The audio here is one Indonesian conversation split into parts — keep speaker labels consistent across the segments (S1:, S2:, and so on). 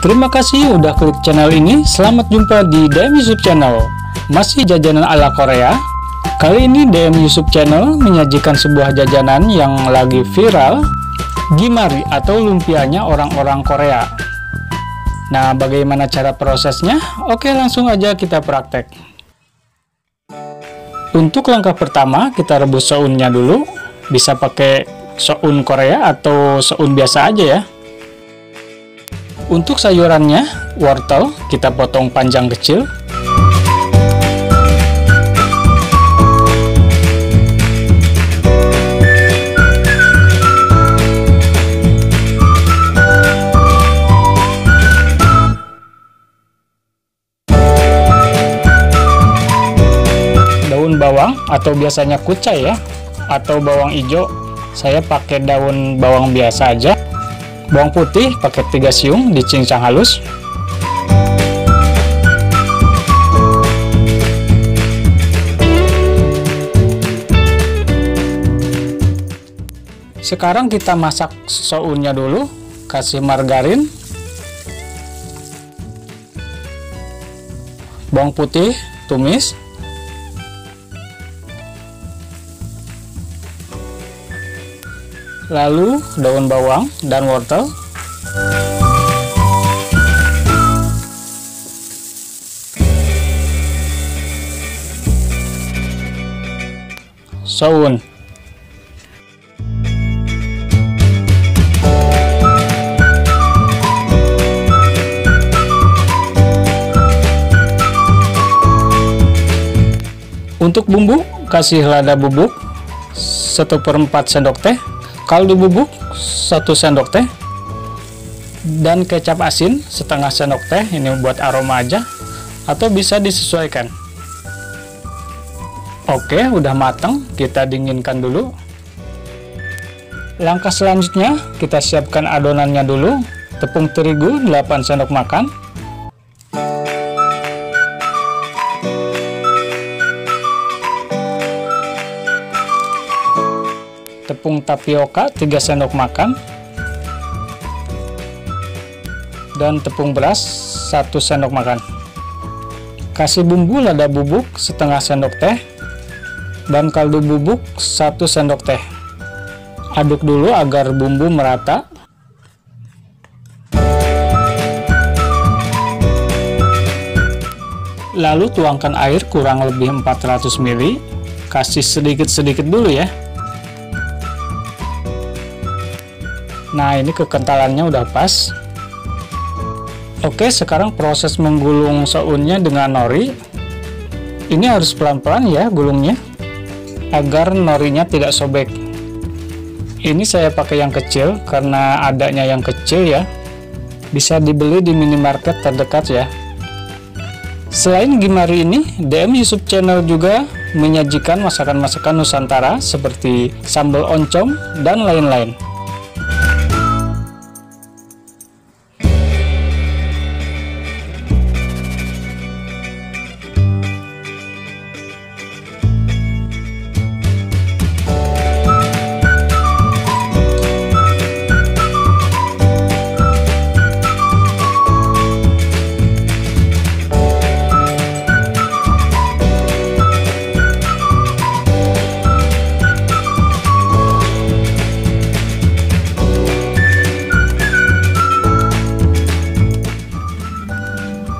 S1: Terima kasih udah klik channel ini. Selamat jumpa di DM Yusuf Channel. Masih jajanan ala Korea. Kali ini DM Yusuf Channel menyajikan sebuah jajanan yang lagi viral, gimari atau lumpianya orang-orang Korea. Nah, bagaimana cara prosesnya? Oke, langsung aja kita praktek. Untuk langkah pertama, kita rebus sounnya dulu. Bisa pakai soun Korea atau soun biasa aja ya. Untuk sayurannya, wortel kita potong panjang kecil. Daun bawang atau biasanya kucai ya, atau bawang hijau. Saya pakai daun bawang biasa aja. Bawang putih pakai 3 siung, dicincang halus. Sekarang kita masak sounnya dulu. Kasih margarin, bawang putih tumis, lalu daun bawang dan wortel. Soun. Untuk bumbu, kasih lada bubuk 1/4 sendok teh, kaldu bubuk 1 sendok teh, dan kecap asin setengah sendok teh. Ini buat aroma aja, atau bisa disesuaikan. Oke, udah matang, kita dinginkan dulu. Langkah selanjutnya, kita siapkan adonannya dulu. Tepung terigu 8 sendok makan, tepung tapioka 3 sendok makan, dan tepung beras 1 sendok makan. Kasih bumbu lada bubuk setengah sendok teh, dan kaldu bubuk 1 sendok teh. Aduk dulu agar bumbu merata. Lalu tuangkan air kurang lebih 400 ml. Kasih sedikit-sedikit dulu ya. Nah, ini kekentalannya udah pas. Oke, sekarang proses menggulung sounnya dengan nori. Ini harus pelan-pelan ya gulungnya, agar norinya tidak sobek. Ini saya pakai yang kecil karena adanya yang kecil ya. Bisa dibeli di minimarket terdekat ya. Selain gimari ini, DM Yusuf Channel juga menyajikan masakan-masakan Nusantara seperti sambal oncom dan lain-lain.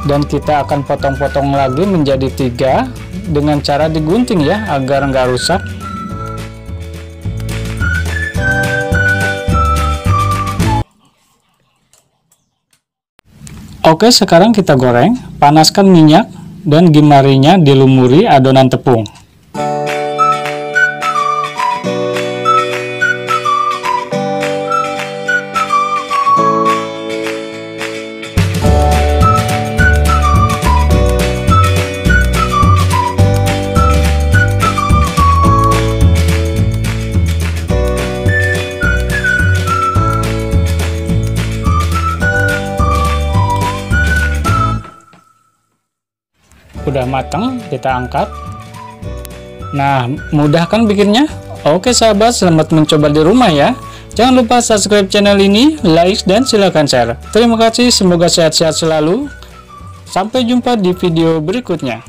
S1: Dan kita akan potong-potong lagi menjadi 3 dengan cara digunting ya, agar nggak rusak. Oke, sekarang kita goreng. Panaskan minyak dan gimarinya dilumuri adonan tepung. Udah matang, kita angkat. Nah, mudah kan bikinnya? Oke sahabat, selamat mencoba di rumah ya. Jangan lupa subscribe channel ini, like, dan silahkan share. Terima kasih, semoga sehat-sehat selalu. Sampai jumpa di video berikutnya.